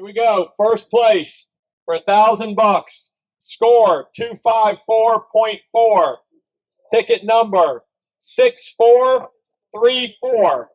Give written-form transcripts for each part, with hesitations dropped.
Here we go. First place for $1,000. Score 254.4. Ticket number 6434.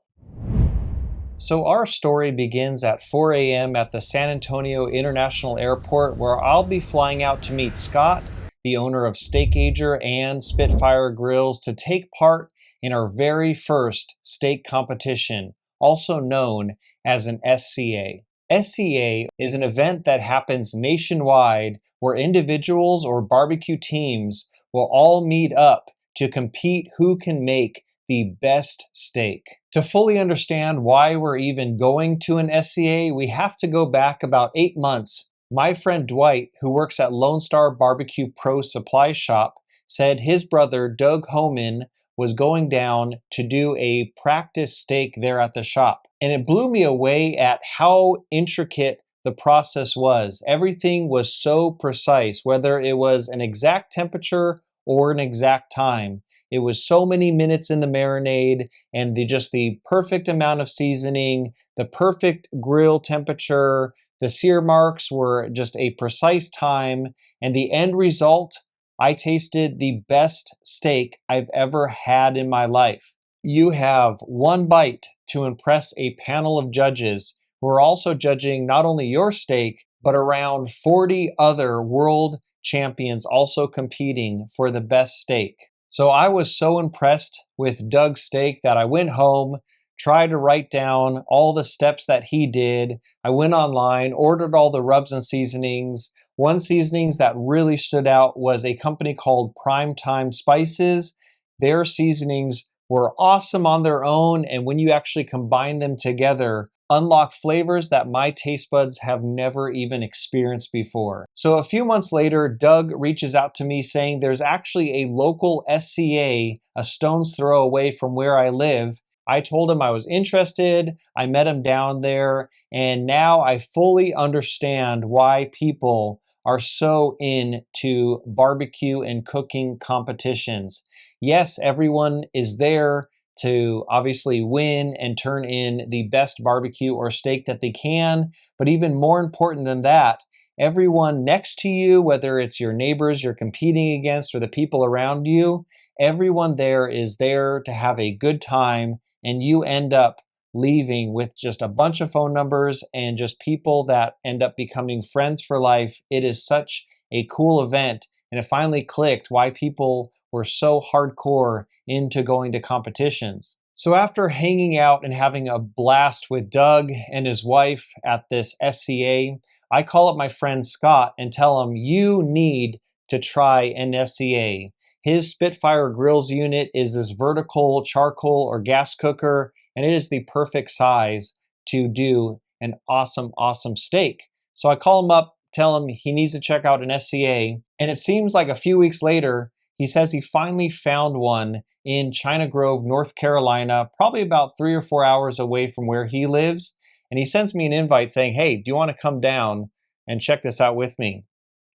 So our story begins at 4 a.m. at the San Antonio International Airport, where I'll be flying out to meet Scott, the owner of Steak Ager and Spitfire Grills, to take part in our very first steak competition, also known as an SCA. SCA is an event that happens nationwide where individuals or barbecue teams will all meet up to compete who can make the best steak. To fully understand why we're even going to an SCA, we have to go back about 8 months. My friend Dwight, who works at Lone Star Barbecue Pro Supply Shop, said his brother Doug Homan was going down to do a practice steak there at the shop. And it blew me away at how intricate the process was. Everything was so precise, whether it was an exact temperature or an exact time. It was so many minutes in the marinade and just the perfect amount of seasoning, the perfect grill temperature, the sear marks were just a precise time, and the end result, I tasted the best steak I've ever had in my life. You have one bite to impress a panel of judges who are also judging not only your steak, but around 40 other world champions also competing for the best steak. So I was so impressed with Doug's steak that I went home, tried to write down all the steps that he did. I went online, ordered all the rubs and seasonings. One seasonings that really stood out was a company called Primetime Spices. Their seasonings were awesome on their own, and when you actually combine them together, unlock flavors that my taste buds have never even experienced before. So a few months later, Doug reaches out to me saying there's actually a local SCA a stone's throw away from where I live. I told him I was interested, I met him down there, and now I fully understand why people are so into barbecue and cooking competitions. Yes, everyone is there to obviously win and turn in the best barbecue or steak that they can, but even more important than that, everyone next to you, whether it's your neighbors you're competing against or the people around you, everyone there is there to have a good time, and you end up leaving with just a bunch of phone numbers and just people that end up becoming friends for life. It is such a cool event, and it finally clicked why people were so hardcore into going to competitions. So after hanging out and having a blast with Doug and his wife at this SCA, I call up my friend Scott and tell him, you need to try an SCA. His Spitfire Grills unit is this vertical charcoal or gas cooker, and it is the perfect size to do an awesome, awesome steak. So I call him up, tell him he needs to check out an SCA, and it seems like a few weeks later, he says he finally found one in China Grove, North Carolina, probably about 3 or 4 hours away from where he lives. And he sends me an invite saying, hey, do you want to come down and check this out with me?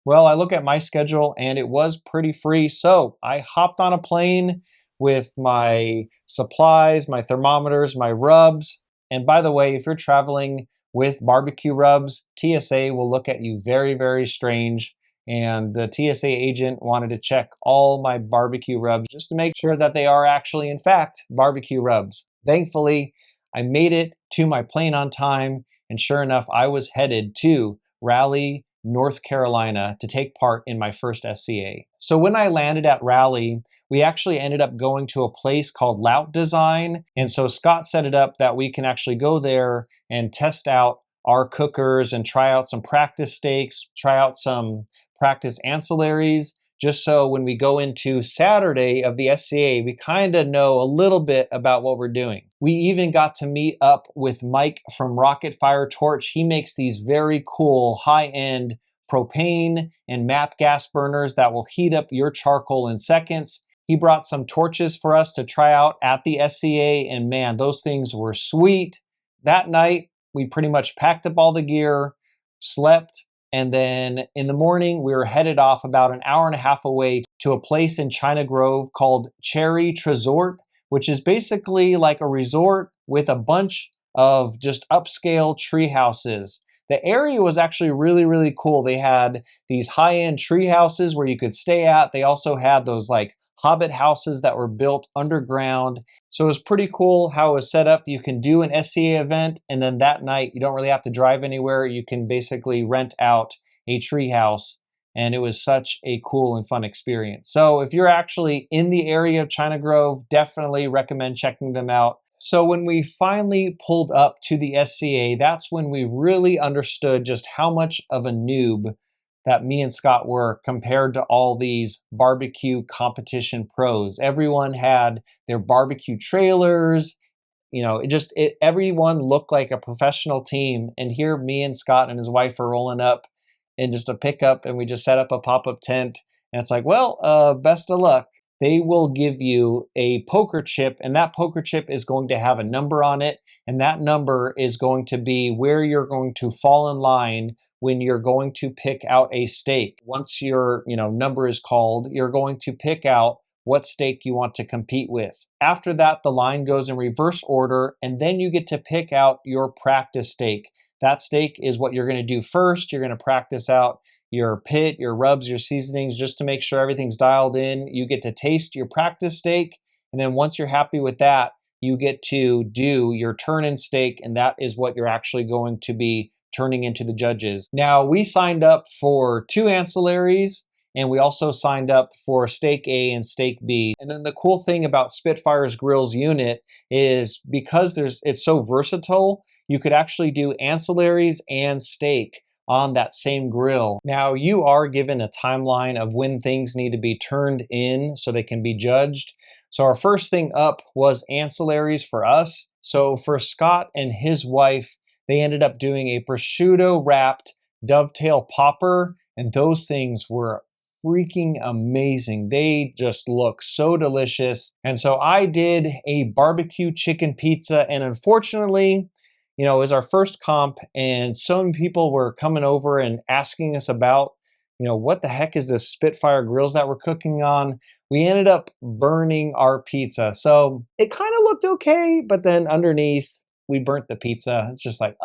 Well, I look at my schedule and it was pretty free. So I hopped on a plane with my supplies, my thermometers, my rubs. And by the way, if you're traveling with barbecue rubs, TSA will look at you very, very strange. And the TSA agent wanted to check all my barbecue rubs just to make sure that they are actually, in fact, barbecue rubs. Thankfully, I made it to my plane on time, and sure enough, I was headed to Raleigh, North Carolina to take part in my first SCA. So when I landed at Raleigh, we actually ended up going to a place called Lout Design, and so Scott set it up that we can actually go there and test out our cookers and try out some practice steaks, try out some practice ancillaries, just so when we go into Saturday of the SCA, we kind of know a little bit about what we're doing. We even got to meet up with Mike from Rocket Fire Torch. He makes these very cool high-end propane and MAP gas burners that will heat up your charcoal in seconds. He brought some torches for us to try out at the SCA, and man, those things were sweet. That night, we pretty much packed up all the gear, slept, and then in the morning, we were headed off about an hour and a half away to a place in China Grove called Cherry Tresort, which is basically like a resort with a bunch of just upscale tree houses. the area was actually really, really cool. They had these high-end tree houses where you could stay at. They also had those like hobbit houses that were built underground. So it was pretty cool how it was set up. You can do an SCA event, and then that night you don't really have to drive anywhere. You can basically rent out a tree house, and it was such a cool and fun experience. So if you're actually in the area of China Grove, definitely recommend checking them out. So when we finally pulled up to the SCA, that's when we really understood just how much of a noob that me and Scott were compared to all these barbecue competition pros. Everyone had their barbecue trailers, you know, everyone looked like a professional team. And here me and Scott and his wife are rolling up in just a pickup, and we just set up a pop-up tent. And it's like, well, best of luck. They will give you a poker chip, and that poker chip is going to have a number on it. And that number is going to be where you're going to fall in line when you're going to pick out a steak. Once your number is called, you're going to pick out what steak you want to compete with. After that, the line goes in reverse order, and then you get to pick out your practice steak. That steak is what you're going to do first. You're going to practice out your pit, your rubs, your seasonings, just to make sure everything's dialed in. You get to taste your practice steak, and then once you're happy with that, you get to do your turn-in steak, and that is what you're actually going to be turning into the judges. Now, we signed up for 2 ancillaries, and we also signed up for Steak A and Steak B. And then the cool thing about Spitfire's Grill's unit is because it's so versatile, you could actually do ancillaries and steak on that same grill. Now, you are given a timeline of when things need to be turned in so they can be judged. So our first thing up was ancillaries for us. So for Scott and his wife, they ended up doing a prosciutto wrapped dovetail popper, and those things were freaking amazing. They just look so delicious. And so I did a barbecue chicken pizza, and unfortunately, it was our first comp, and some people were coming over and asking us about, what the heck is this Spitfire grills that we're cooking on? We ended up burning our pizza. So it kind of looked okay, but then underneath, we burnt the pizza. It's just like,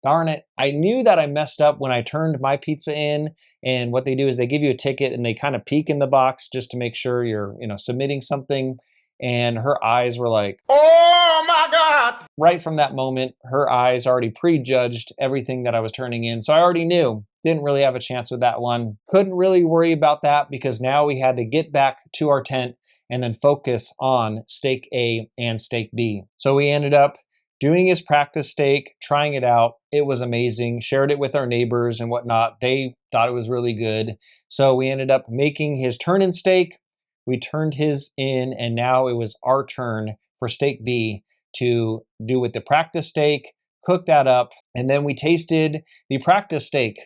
darn it. I knew that I messed up when I turned my pizza in, and what they do is they give you a ticket and they kind of peek in the box just to make sure you're, submitting something. And her eyes were like, oh my God. Right from that moment, her eyes already prejudged everything that I was turning in. So I already knew, didn't really have a chance with that one. Couldn't really worry about that because now we had to get back to our tent and then focus on Steak A and Steak B. So we ended up doing his practice steak, trying it out. It was amazing. Shared it with our neighbors and whatnot. They thought it was really good. So we ended up making his turn-in steak. We turned his in, and now it was our turn for Steak B to do with the practice steak, cook that up, and then we tasted the practice steak.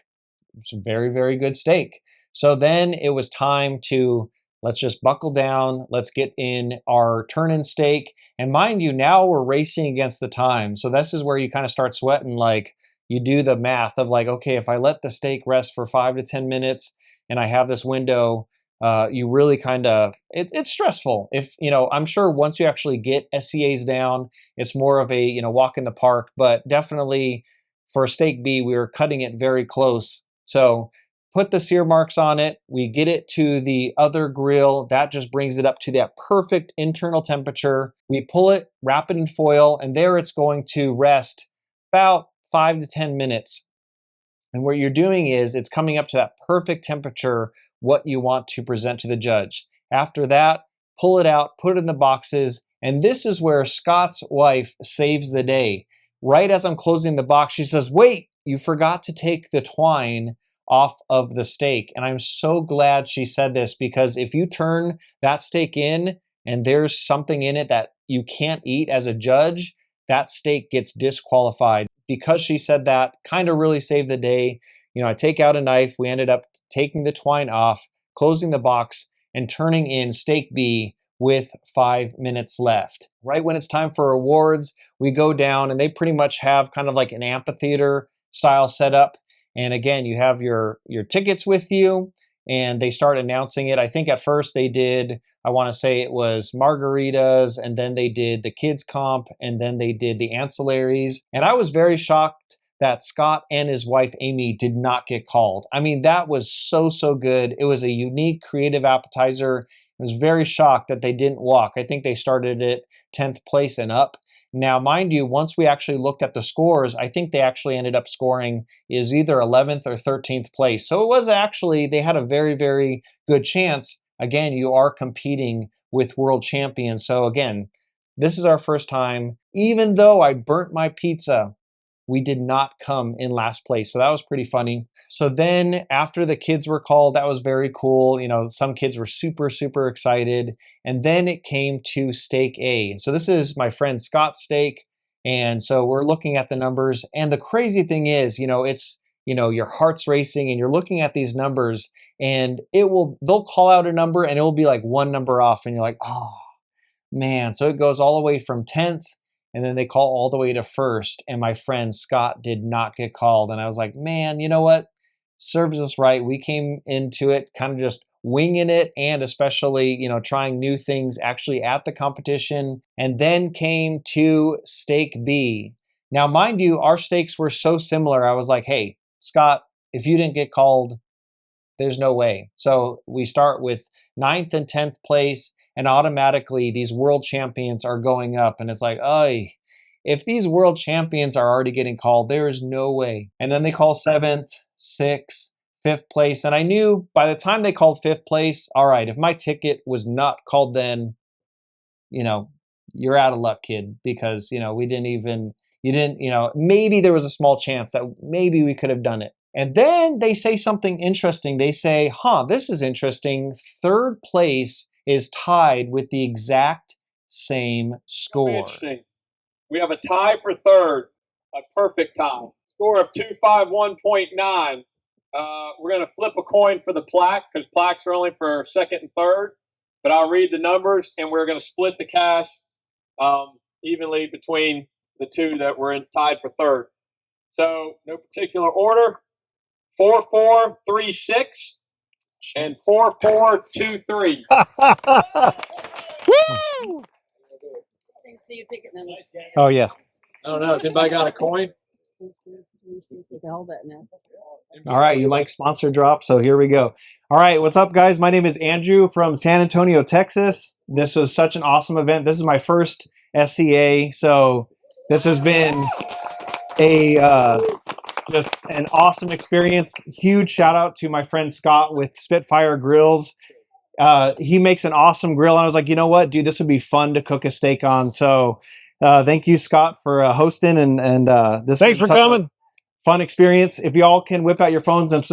It's a very, very good steak. So then it was time to, let's just buckle down. Let's get in our turn-in steak. And mind you, now we're racing against the time. So this is where you kind of start sweating, like you do the math of like, okay, if I let the steak rest for 5 to 10 minutes and I have this window, you really kind of, it's stressful. If, I'm sure once you actually get SCAs down, it's more of a, walk in the park, but definitely for Steak B, we were cutting it very close. So put the sear marks on it. We get it to the other grill. That just brings it up to that perfect internal temperature. We pull it, wrap it in foil, and there it's going to rest about 5 to 10 minutes. And what you're doing is it's coming up to that perfect temperature, what you want to present to the judge. After that, pull it out, put it in the boxes, and this is where Scott's wife saves the day. Right as I'm closing the box, she says, wait, you forgot to take the twine off of the steak. And I'm so glad she said this, because if you turn that steak in and there's something in it that you can't eat as a judge, that steak gets disqualified. Because she said that, kind of really saved the day. I take out a knife. We ended up taking the twine off, closing the box, and turning in Steak B with 5 minutes left. Right when it's time for awards, we go down, and they pretty much have kind of like an amphitheater style setup. And again, you have your tickets with you, and they start announcing it. I think at first they did, I want to say it was margaritas, and then they did the kids comp, and then they did the ancillaries. And I was very shocked that Scott and his wife Amy did not get called. I mean, that was so, so good. It was a unique, creative appetizer. I was very shocked that they didn't walk. I think they started at 10th place and up. Now, mind you, once we actually looked at the scores, I think they actually ended up scoring is either 11th or 13th place. So it was actually, they had a very, very good chance. Again, you are competing with world champions. So again, this is our first time. Even though I burnt my pizza, we did not come in last place. So that was pretty funny. So then after the kids were called, that was very cool. You know, some kids were super, super excited. And then it came to stake A. So this is my friend Scott's stake. And so we're looking at the numbers. And the crazy thing is, you know, it's, you know, your heart's racing and you're looking at these numbers and they'll call out a number and it will be like one number off. And you're like, oh man. So it goes all the way from 10th. And then they call all the way to 1st, and my friend Scott did not get called. And I was like, man, you know what? Serves us right. We came into it kind of just winging it, and especially, you know, trying new things actually at the competition. And then came to stake B. Now, mind you, our stakes were so similar. I was like, hey, Scott, if you didn't get called, there's no way. So we start with 9th and 10th place. And automatically these world champions are going up. And it's like, oh, if these world champions are already getting called, there is no way. And then they call 7th, 6th, 5th place. And I knew by the time they called 5th place, all right, if my ticket was not called then, you know, you're out of luck, kid, because, you know, maybe there was a small chance that maybe we could have done it. And then they say something interesting. They say, this is interesting. 3rd place is tied with the exact same score. Interesting. We have a tie for 3rd, a perfect tie. Score of 251.9. We're going to flip a coin for the plaque because plaques are only for 2nd and 3rd. But I'll read the numbers and we're going to split the cash evenly between the two that were tied for 3rd. So no particular order. 4436 and 4423. Woo! Oh, yes. I don't know. Has anybody got a coin? All right, you like sponsor drop, so here we go. All right, what's up, guys? My name is Andrew from San Antonio, Texas. This was such an awesome event. This is my first SCA, so this has been just an awesome experience. Huge shout out to my friend Scott with Spitfire Grills. He makes an awesome grill. And I was like, you know what, dude, this would be fun to cook a steak on. So thank you, Scott, for hosting. And this thanks for coming. Fun experience. If y'all can whip out your phones and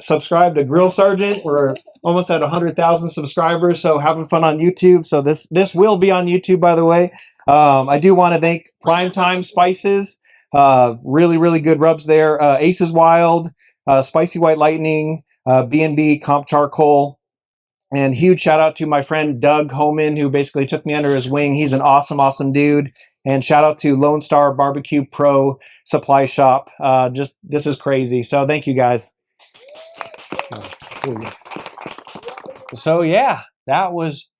subscribe to Grill Sergeant, we're almost at 100,000 subscribers. So having fun on YouTube. So this will be on YouTube, by the way. I do want to thank Primetime Spices. Really, really good rubs there. Aces Wild, Spicy White Lightning, B&B Comp Charcoal. And huge shout out to my friend Doug Homan, who basically took me under his wing. He's an awesome, awesome dude. And shout out to Lone Star Barbecue Pro Supply Shop. This is crazy. So thank you guys. So yeah, that was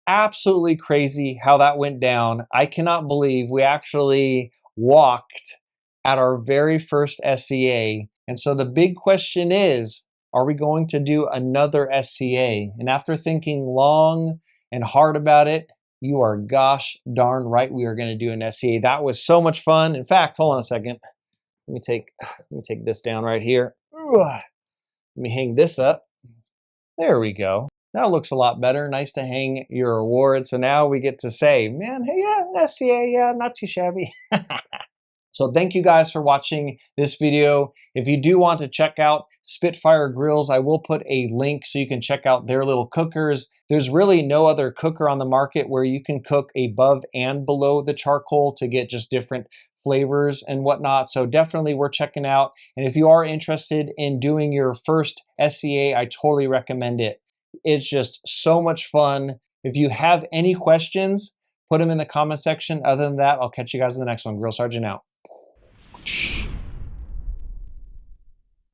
absolutely crazy how that went down. I cannot believe we actually walked at our very first SCA. And so the big question is, are we going to do another SCA? And after thinking long and hard about it, you are gosh darn right we are going to do an SCA. That was so much fun. In fact, hold on a second. Let me take this down right here. Let me hang this up. There we go. That looks a lot better. Nice to hang your award. So now we get to say, man, hey, yeah, an SCA, yeah, not too shabby. So thank you guys for watching this video. If you do want to check out Spitfire Grills, I will put a link so you can check out their little cookers. There's really no other cooker on the market where you can cook above and below the charcoal to get just different flavors and whatnot. So definitely worth checking out. And if you are interested in doing your first SCA, I totally recommend it. It's just so much fun. If you have any questions, put them in the comment section. Other than that, I'll catch you guys in the next one. Grill Sergeant out.